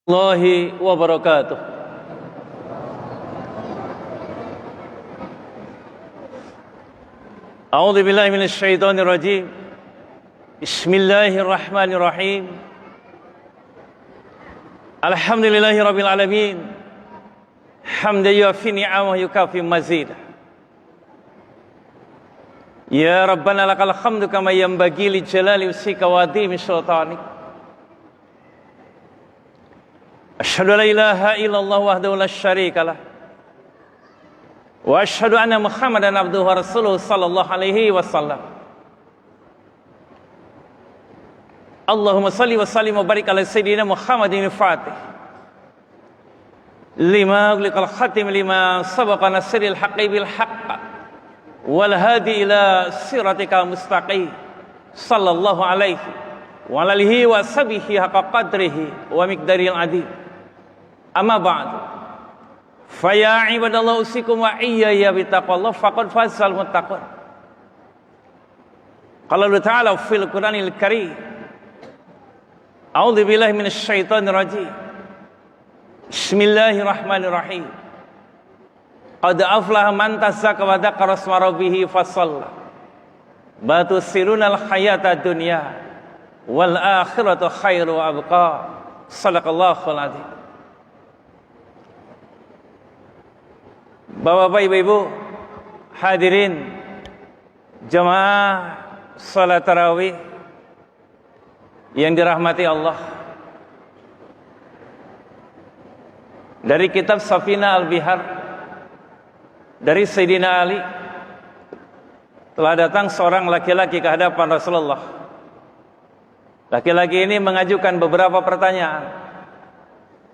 Warahmatullahi wabarakatuh. A'udzu billahi minasy syaithanir rajim. Bismillahirrahmanirrahim. Alhamdulillahi rabbil alamin. Hamdan yuwaffi ni'amahu yukafi mazid. Ya Rabbana lakal hamdu kama yanbaghi li jalali wajhika wa 'azimi sultanik. Asyhadu an la ilaha illallah wahdahu la syarika lah. Wa asyhadu anna Muhammadan abduhu wa rasuluhu sallallahu alaihi wasallam. Allahumma salli wa sallim wa barik ala sayyidina Muhammadin fatih lima ughliqal khatim lima sabaqa nasril haqqi bil haqq wal hadi ila siratikal mustaqim sallallahu alaihi wa alihi wa sahbihi haqqa qadrihi wa miqdaril adil. Amma ba'du, faya ibadallah usikum wa iyaya bitaqwallah faqad fazal muttaqun. Qala Allah Ta'ala fil Qur'anil Karim, a'udzu billahi minasy syaithanir rajim. Bismillahirrahmanirrahim. Qad aflaha man tazakka wa dzakara isma rabbih fasalla. Bal tusirunal hayata dunya wal akhiratu khairu wa abqa. Shadaqallahul azim. Bapak-bapak, ibu-ibu, hadirin jamaah salat tarawih yang dirahmati Allah. Dari kitab Safina Al-Bihar dari Sayyidina Ali, telah datang seorang laki-laki ke hadapan Rasulullah. Laki-laki ini mengajukan beberapa pertanyaan.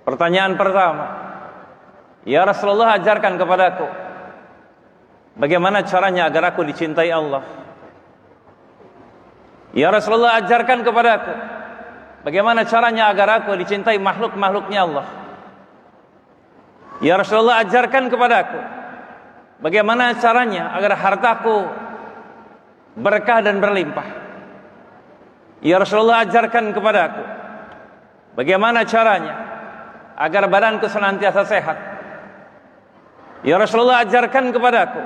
Pertanyaan pertama, ya Rasulullah, ajarkan kepadaku bagaimana caranya agar aku dicintai Allah. Ya Rasulullah, ajarkan kepadaku bagaimana caranya agar aku dicintai makhluk-makhluknya Allah. Ya Rasulullah, ajarkan kepadaku bagaimana caranya agar hartaku berkah dan berlimpah. Ya Rasulullah, ajarkan kepadaku bagaimana caranya agar badanku senantiasa sehat. Ya Rasulullah, ajarkan kepadaku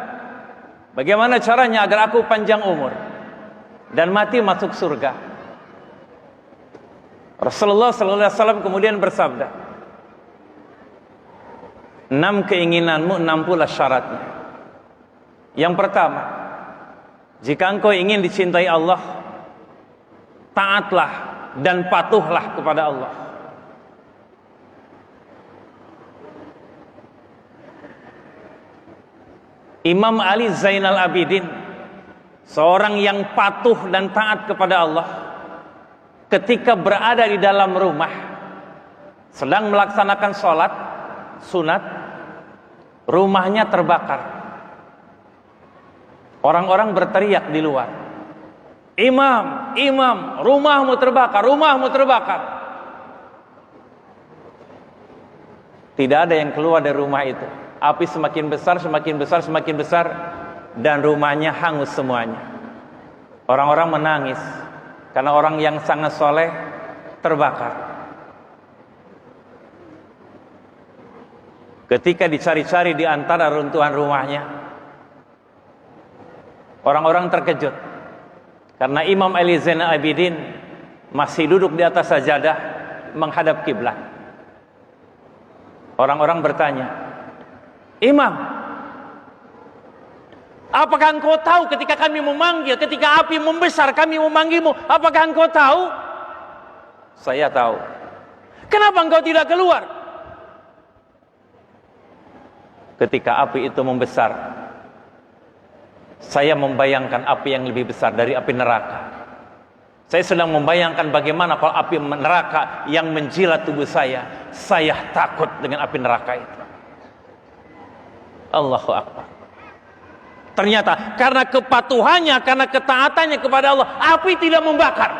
bagaimana caranya agar aku panjang umur dan mati masuk surga. Rasulullah sallallahu alaihi wasallam kemudian bersabda, 6 keinginanmu, 6 pula syaratnya. Yang pertama, jika engkau ingin dicintai Allah, taatlah dan patuhlah kepada Allah. Imam Ali Zainal Abidin, seorang yang patuh dan taat kepada Allah, ketika berada di dalam rumah sedang melaksanakan sholat sunat, rumahnya terbakar. Orang-orang berteriak di luar, "Imam, imam, rumahmu terbakar, rumahmu terbakar." Tidak ada yang keluar dari rumah itu. Api semakin besar, semakin besar, semakin besar, dan rumahnya hangus semuanya. Orang-orang menangis karena orang yang sangat soleh terbakar. Ketika dicari-cari di antara runtuhan rumahnya, orang-orang terkejut karena Imam Ali Zainal Abidin masih duduk di atas sajadah menghadap kiblat. Orang-orang bertanya, "Imam, apakah engkau tahu ketika kami memanggil, ketika api membesar kami memanggilmu, apakah engkau tahu?" "Saya tahu." "Kenapa engkau tidak keluar?" "Ketika api itu membesar, saya membayangkan api yang lebih besar dari api neraka. Saya sedang membayangkan bagaimana kalau api neraka yang menjilat tubuh saya takut dengan api neraka itu." Allahu Akbar. Ternyata karena kepatuhannya, karena ketaatannya kepada Allah, api tidak membakar.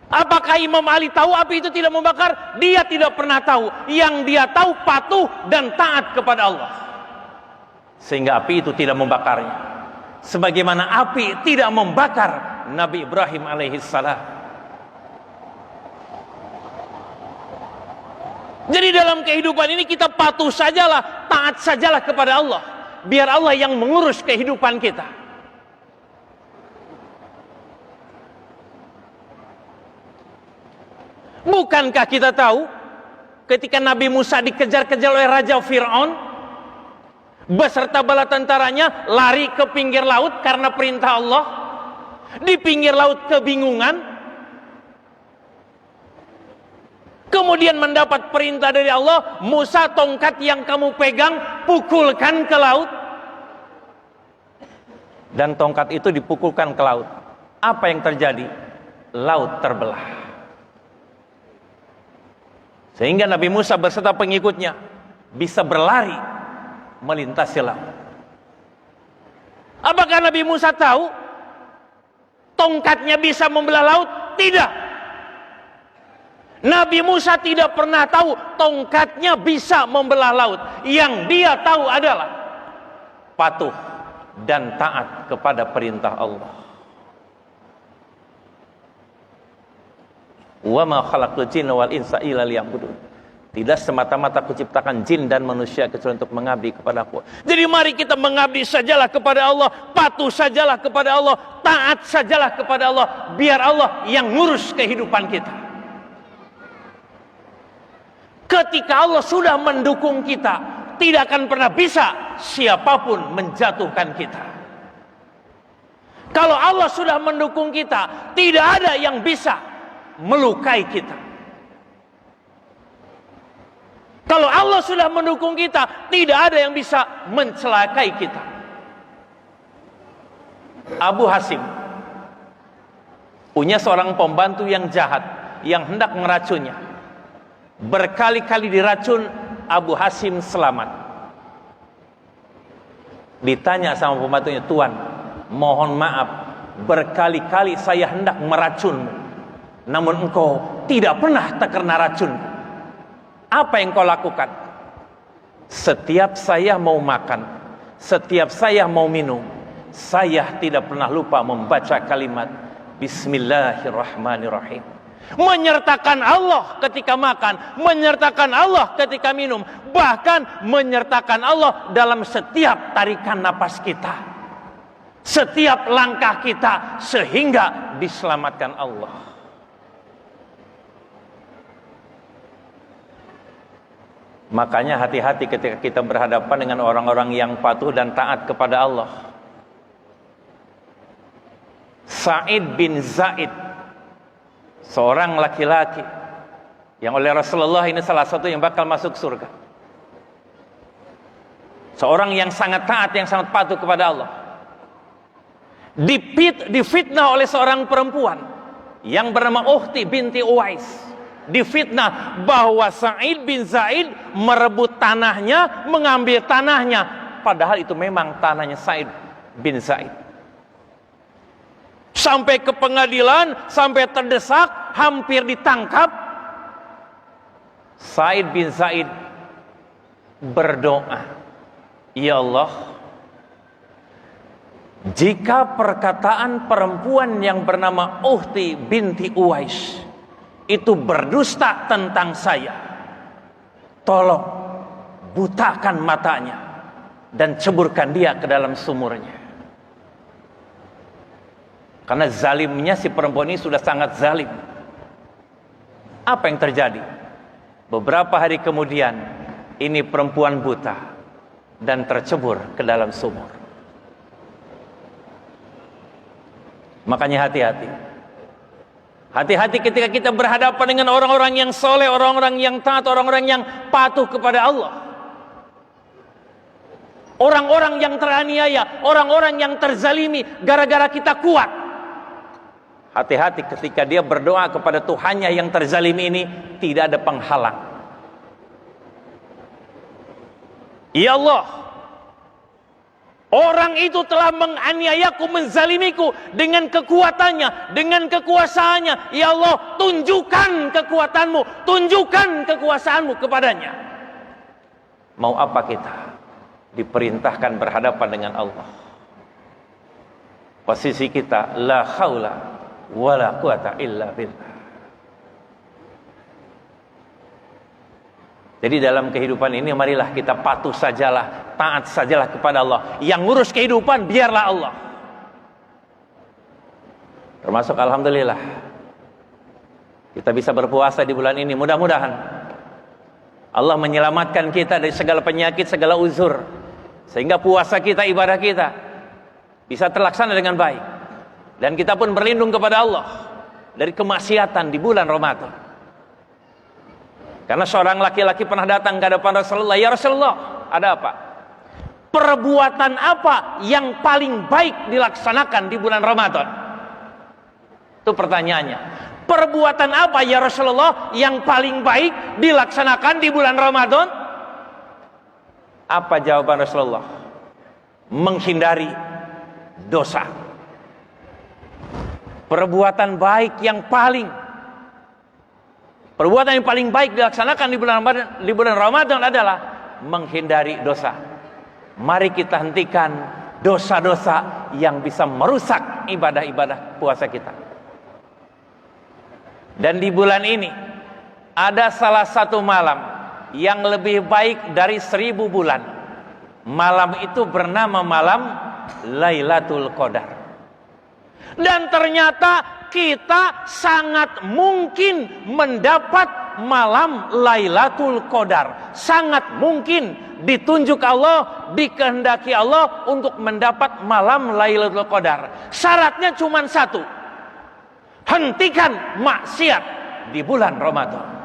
Apakah Imam Ali tahu api itu tidak membakar? Dia tidak pernah tahu. Yang dia tahu patuh dan taat kepada Allah, sehingga api itu tidak membakarnya. Sebagaimana api tidak membakar Nabi Ibrahim alaihissalam. Jadi dalam kehidupan ini kita patuh sajalah, taat sajalah kepada Allah. Biar Allah yang mengurus kehidupan kita. Bukankah kita tahu ketika Nabi Musa dikejar-kejar oleh Raja Fir'aun beserta bala tentaranya lari ke pinggir laut karena perintah Allah. Di pinggir laut kebingungan. Kemudian mendapat perintah dari Allah, Musa, tongkat yang kamu pegang pukulkan ke laut. Dan tongkat itu dipukulkan ke laut. Apa yang terjadi? Laut terbelah. Sehingga Nabi Musa beserta pengikutnya bisa berlari melintasi laut. Apakah Nabi Musa tahu tongkatnya bisa membelah laut? Tidak. Nabi Musa tidak pernah tahu tongkatnya bisa membelah laut. Yang dia tahu adalah patuh dan taat kepada perintah Allah. Wa ma khalaqtul jinna wal insa illa liya'budun. Tidak semata-mata kuciptakan jin dan manusia kecuali untuk mengabdi kepada Aku. Jadi mari kita mengabdi sajalah kepada Allah, patuh sajalah kepada Allah, taat sajalah kepada Allah, biar Allah yang ngurus kehidupan kita. Ketika Allah sudah mendukung kita, tidak akan pernah bisa siapapun menjatuhkan kita. Kalau Allah sudah mendukung kita, tidak ada yang bisa melukai kita. Kalau Allah sudah mendukung kita, tidak ada yang bisa mencelakai kita. Abu Hasim punya seorang pembantu yang jahat, yang hendak meracunnya. Berkali-kali diracun, Abu Hasim selamat. Ditanya sama pembantunya, Tuan, mohon maaf, berkali-kali saya hendak meracunmu, namun engkau tidak pernah terkena racun. Apa yang kau lakukan? Setiap saya mau makan, setiap saya mau minum, saya tidak pernah lupa membaca kalimat Bismillahirrahmanirrahim. Menyertakan Allah ketika makan, menyertakan Allah ketika minum, bahkan menyertakan Allah dalam setiap tarikan napas kita, setiap langkah kita, sehingga diselamatkan Allah. Makanya hati-hati ketika kita berhadapan dengan orang-orang yang patuh dan taat kepada Allah. Sa'id bin Zaid, seorang laki-laki yang oleh Rasulullah ini salah satu yang bakal masuk surga. Seorang yang sangat taat, yang sangat patuh kepada Allah. Difitnah oleh seorang perempuan yang bernama Ukhti binti Uwais. Difitnah bahwa Sa'id bin Zaid merebut tanahnya, mengambil tanahnya. Padahal itu memang tanahnya Sa'id bin Zaid. Sampai ke pengadilan, sampai terdesak, hampir ditangkap. Sa'id bin Zaid berdoa, Ya Allah, jika perkataan perempuan yang bernama Ukhti binti Uwais itu berdusta tentang saya, tolong butakan matanya dan ceburkan dia ke dalam sumurnya. Karena zalimnya si perempuan ini sudah sangat zalim. Apa yang terjadi? Beberapa hari kemudian, ini perempuan buta dan tercebur ke dalam sumur. Makanya hati-hati. Hati-hati ketika kita berhadapan dengan orang-orang yang soleh, orang-orang yang taat, orang-orang yang patuh kepada Allah. Orang-orang yang teraniaya, orang-orang yang terzalimi gara-gara kita kuat. Hati-hati ketika dia berdoa kepada Tuhannya yang terzalimi ini, tidak ada penghalang. Ya Allah, orang itu telah menganiayaku, menzalimiku dengan kekuatannya, dengan kekuasaannya. Ya Allah, tunjukkan kekuatanmu, tunjukkan kekuasaanmu kepadanya. Mau apa kita? Diperintahkan berhadapan dengan Allah. Posisi kita, la haula wala quwata illa billah. Jadi dalam kehidupan ini marilah kita patuh sajalah, taat sajalah kepada Allah. Yang ngurus kehidupan biarlah Allah. Termasuk alhamdulillah kita bisa berpuasa di bulan ini. Mudah-mudahan Allah menyelamatkan kita dari segala penyakit, segala uzur, sehingga puasa kita, ibadah kita bisa terlaksana dengan baik. Dan kita pun berlindung kepada Allah dari kemaksiatan di bulan Ramadan. Karena seorang laki-laki pernah datang ke hadapan Rasulullah, "Ya Rasulullah, ada apa? Perbuatan apa yang paling baik dilaksanakan di bulan Ramadan?" Itu pertanyaannya. Perbuatan apa ya Rasulullah yang paling baik dilaksanakan di bulan Ramadan? Apa jawaban Rasulullah? Menghindari dosa. Perbuatan baik yang paling baik dilaksanakan di bulan Ramadan adalah menghindari dosa. Mari kita hentikan dosa-dosa yang bisa merusak ibadah-ibadah puasa kita. Dan di bulan ini ada salah satu malam yang lebih baik dari 1000 bulan. Malam itu bernama malam Lailatul Qadar. Dan ternyata kita sangat mungkin mendapat malam Lailatul Qadar. Sangat mungkin ditunjuk Allah, dikehendaki Allah untuk mendapat malam Lailatul Qadar. Syaratnya cuma satu: hentikan maksiat di bulan Ramadan.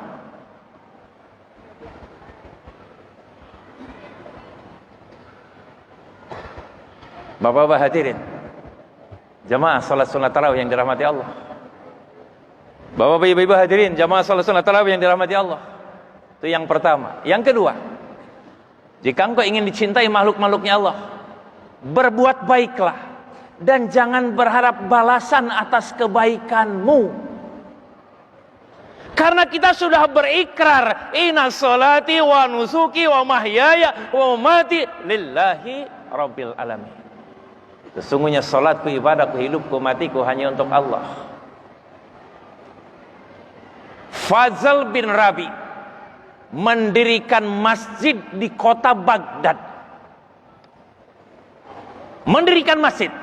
Bapak-bapak hadirin, jamaah salat sunat tarawih yang dirahmati Allah. Bapak-bapak, ibu-ibu hadirin, jamaah salat sunat tarawih yang dirahmati Allah. Itu yang pertama. Yang kedua, jika engkau ingin dicintai makhluk-makhluknya Allah, berbuat baiklah dan jangan berharap balasan atas kebaikanmu. Karena kita sudah berikrar, inna sholati wa nusuki wa mahyaya wa mamati lillahi rabbil alamin. Sesungguhnya salatku, ibadahku, hidupku, matiku hanya untuk Allah. Fazl bin Rabi mendirikan masjid di kota Baghdad. Mendirikan masjid.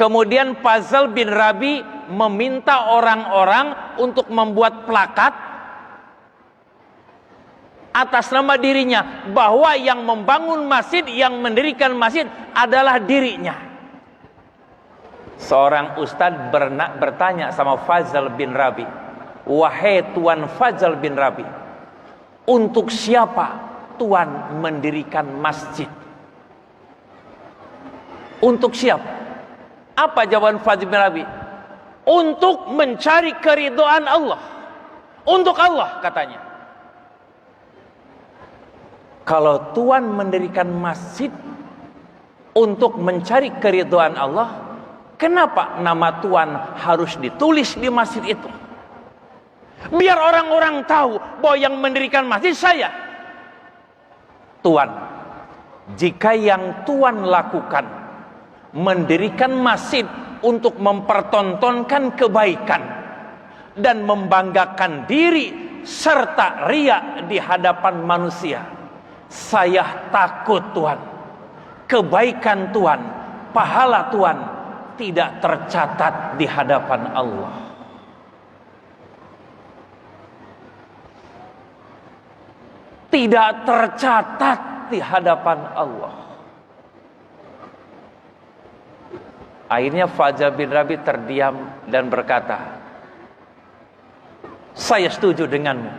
Kemudian Fazl bin Rabi meminta orang-orang untuk membuat plakat atas nama dirinya, bahwa yang membangun masjid, yang mendirikan masjid adalah dirinya. Seorang ustadz bertanya sama Fazl bin Rabi, "Wahai Tuan Fazl bin Rabi, untuk siapa Tuan mendirikan masjid? Untuk siapa?" Apa jawaban Fazl bin Rabi? "Untuk mencari keridhaan Allah." Untuk Allah, katanya. Kalau Tuan mendirikan masjid untuk mencari keridhaan Allah, kenapa nama Tuan harus ditulis di masjid itu? Biar orang-orang tahu bahwa yang mendirikan masjid saya. Tuan, jika yang Tuan lakukan mendirikan masjid untuk mempertontonkan kebaikan dan membanggakan diri serta riya di hadapan manusia, saya takut Tuan, kebaikan Tuan, pahala Tuan tidak tercatat di hadapan Allah. Tidak tercatat di hadapan Allah. Akhirnya Fazl bin Rabi terdiam dan berkata, "Saya setuju denganmu.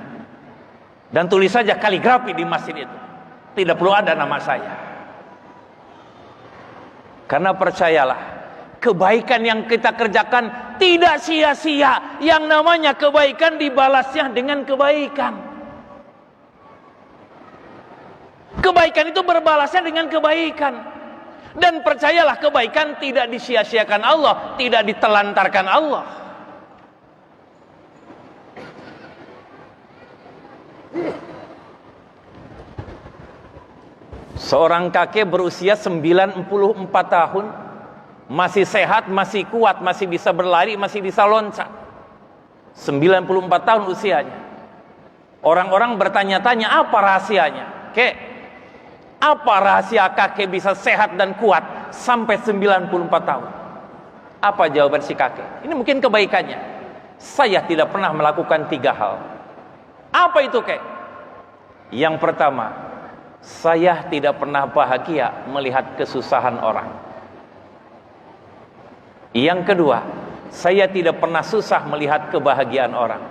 Dan tulis saja kaligrafi di masjid itu. Tidak perlu ada nama saya." Karena percayalah, kebaikan yang kita kerjakan tidak sia-sia. Yang namanya kebaikan dibalasnya dengan kebaikan. Kebaikan itu berbalasnya dengan kebaikan. Dan percayalah, kebaikan tidak disia-siakan Allah, tidak ditelantarkan Allah. Seorang kakek berusia 94 tahun, masih sehat, masih kuat, masih bisa berlari, masih bisa loncat. 94 tahun usianya. Orang-orang bertanya-tanya, apa rahasianya? Apa rahasia kakek bisa sehat dan kuat sampai 94 tahun? Apa jawaban si kakek? Ini mungkin kebaikannya. Saya tidak pernah melakukan 3 hal. Apa itu, kek? Yang pertama, saya tidak pernah bahagia melihat kesusahan orang. Yang kedua, saya tidak pernah susah melihat kebahagiaan orang.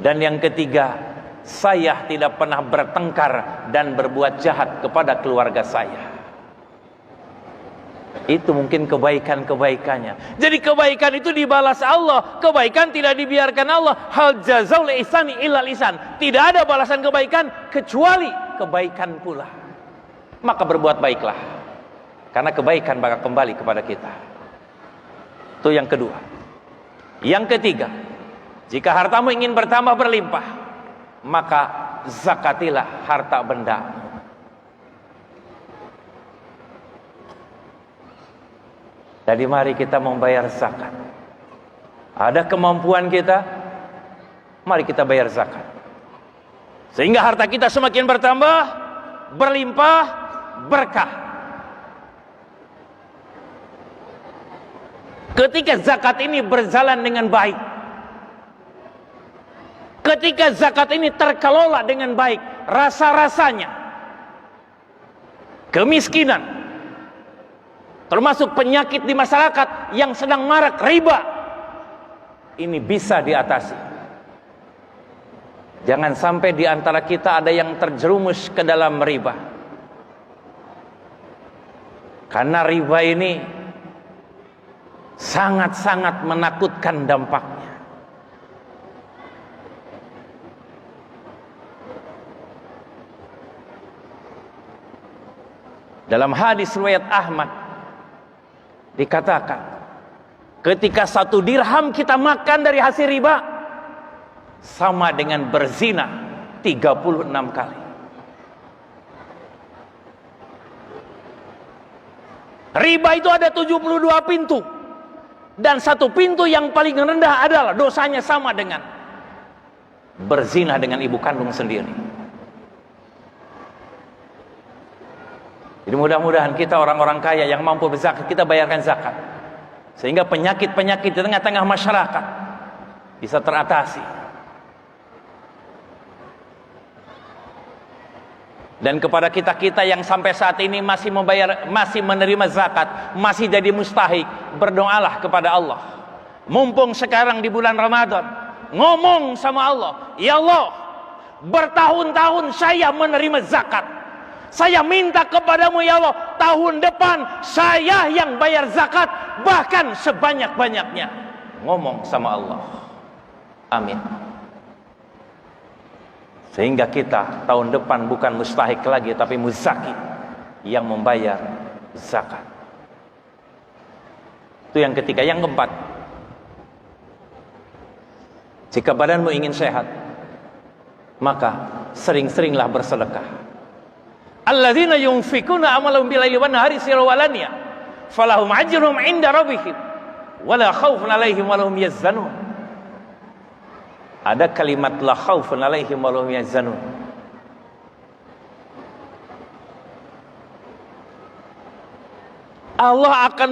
Dan yang ketiga, saya tidak pernah bertengkar dan berbuat jahat kepada keluarga saya. Itu mungkin kebaikan-kebaikannya. Jadi kebaikan itu dibalas Allah. Kebaikan tidak dibiarkan Allah. Hal jazaul ihsani illal ihsan. Tidak ada balasan kebaikan kecuali kebaikan pula. Maka berbuat baiklah, karena kebaikan bakal kembali kepada kita. Itu yang kedua. Yang ketiga, jika hartamu ingin bertambah berlimpah, maka zakatilah harta benda. Jadi mari kita membayar zakat. Ada kemampuan kita, mari kita bayar zakat. Sehingga harta kita semakin bertambah, berlimpah, berkah. Ketika zakat ini berjalan dengan baik, ketika zakat ini terkelola dengan baik, rasa-rasanya kemiskinan, termasuk penyakit di masyarakat yang sedang marak, riba, ini bisa diatasi. Jangan sampai di antara kita ada yang terjerumus ke dalam riba. Karena riba ini sangat-sangat menakutkan dampaknya. Dalam hadis riwayat Ahmad dikatakan, ketika 1 dirham kita makan dari hasil riba, sama dengan berzina 36 kali. Riba itu ada 72 pintu. Dan 1 pintu yang paling rendah adalah dosanya sama dengan berzina dengan ibu kandung sendiri. Jadi mudah-mudahan kita orang-orang kaya yang mampu berzakat, kita bayarkan zakat. Sehingga penyakit-penyakit di tengah-tengah masyarakat bisa teratasi. Dan kepada kita-kita yang sampai saat ini masih menerima zakat, masih jadi mustahik, berdoalah kepada Allah. Mumpung sekarang di bulan Ramadan, ngomong sama Allah, ya Allah, bertahun-tahun saya menerima zakat. Saya minta kepadamu ya Allah, tahun depan saya yang bayar zakat, bahkan sebanyak-banyaknya. Ngomong sama Allah. Amin. Sehingga kita tahun depan bukan mustahik lagi, tapi muzaki yang membayar zakat. Itu yang ketiga. Yang keempat, jika badanmu ingin sehat, maka sering-seringlah bersedekah. Alladzina yunfikuna amalahum bilaili wan nahari sirran wa alaniya falahum ajruhum 'inda rabbihim wala khaufun 'alaihim wa lahum yahzanun. Ada kalimat la khaufun 'alaihim wa lahum yahzanun. Allah akan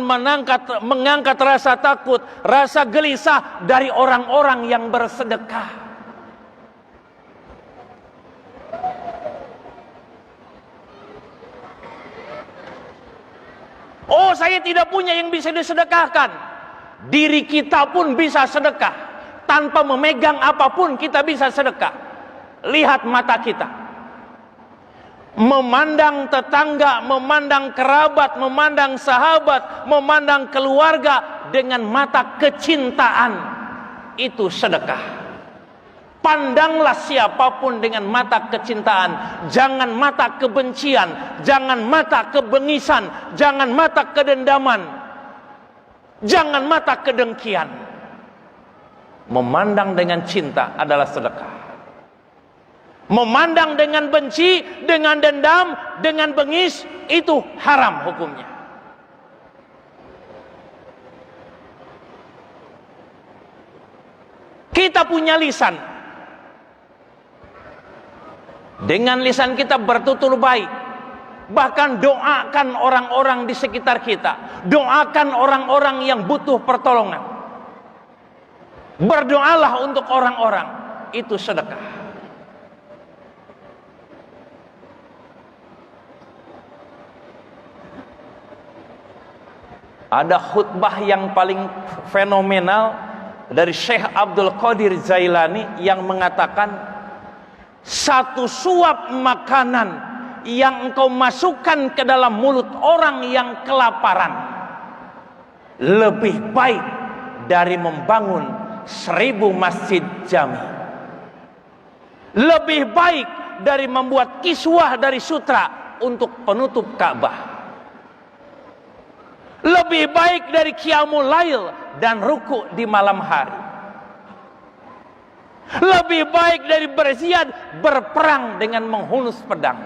mengangkat rasa takut, rasa gelisah dari orang-orang yang bersedekah. Oh, saya tidak punya yang bisa disedekahkan. Diri kita pun bisa sedekah. Tanpa memegang apapun kita bisa sedekah. Lihat mata kita. Memandang tetangga, memandang kerabat, memandang sahabat, memandang keluarga dengan mata kecintaan, itu sedekah. Pandanglah siapapun dengan mata kecintaan, jangan mata kebencian, jangan mata kebengisan, jangan mata kedendaman, jangan mata kedengkian. Memandang dengan cinta adalah sedekah. Memandang dengan benci, dengan dendam, dengan bengis, itu haram hukumnya. Kita punya lisan. Dengan lisan kita bertutur baik. Bahkan doakan orang-orang di sekitar kita. Doakan orang-orang yang butuh pertolongan. Berdoalah untuk orang-orang. Itu sedekah. Ada khutbah yang paling fenomenal dari Syekh Abdul Qadir Jailani yang mengatakan, satu suap makanan yang engkau masukkan ke dalam mulut orang yang kelaparan lebih baik dari membangun 1000 masjid jami, lebih baik dari membuat kiswah dari sutra untuk penutup Ka'bah, lebih baik dari qiyamul lail dan ruku di malam hari, lebih baik dari berjihad berperang dengan menghunus pedang,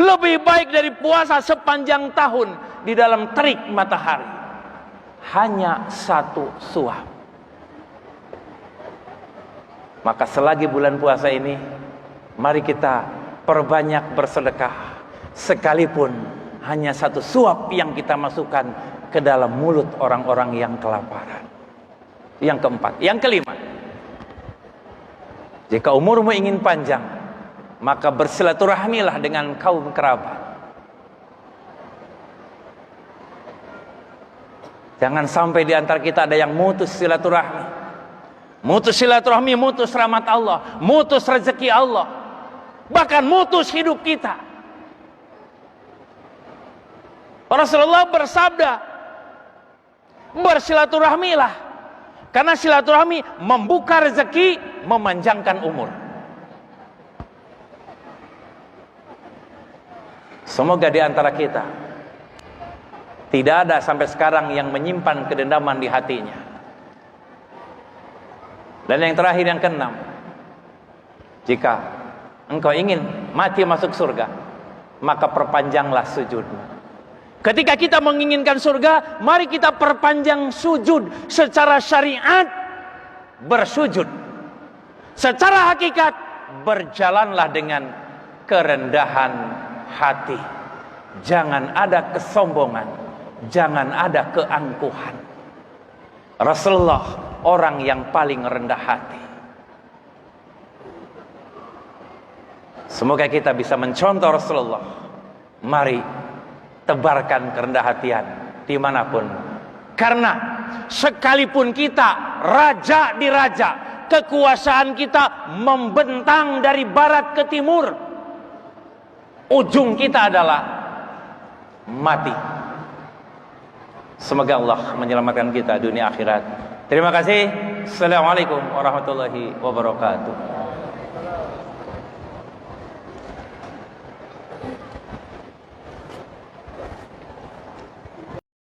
lebih baik dari puasa sepanjang tahun di dalam terik matahari. Hanya satu suap. Maka selagi bulan puasa ini, mari kita perbanyak bersedekah. Sekalipun hanya satu suap yang kita masukkan ke dalam mulut orang-orang yang kelaparan. Yang keempat, yang kelima, jika umurmu ingin panjang, maka bersilaturahmilah dengan kaum kerabat. Jangan sampai di antara kita ada yang mutus silaturahmi. Mutus silaturahmi, mutus rahmat Allah, mutus rezeki Allah, bahkan mutus hidup kita. Rasulullah bersabda, bersilaturahmilah, karena silaturahmi membuka rezeki, memanjangkan umur. Semoga di antara kita tidak ada sampai sekarang yang menyimpan kedendaman di hatinya. Dan yang terakhir, yang keenam, jika engkau ingin mati masuk surga, maka perpanjanglah sujudmu. Ketika kita menginginkan surga, mari kita perpanjang sujud. Secara syariat bersujud, secara hakikat berjalanlah dengan kerendahan hati. Jangan ada kesombongan, jangan ada keangkuhan. Rasulullah orang yang paling rendah hati. Semoga kita bisa mencontoh Rasulullah. Mari tebarkan kerendah hatian dimanapun. Karena sekalipun kita raja di raja, kekuasaan kita membentang dari barat ke timur, ujung kita adalah mati. Semoga Allah menyelamatkan kita dunia akhirat. Terima kasih. Assalamualaikum warahmatullahi wabarakatuh.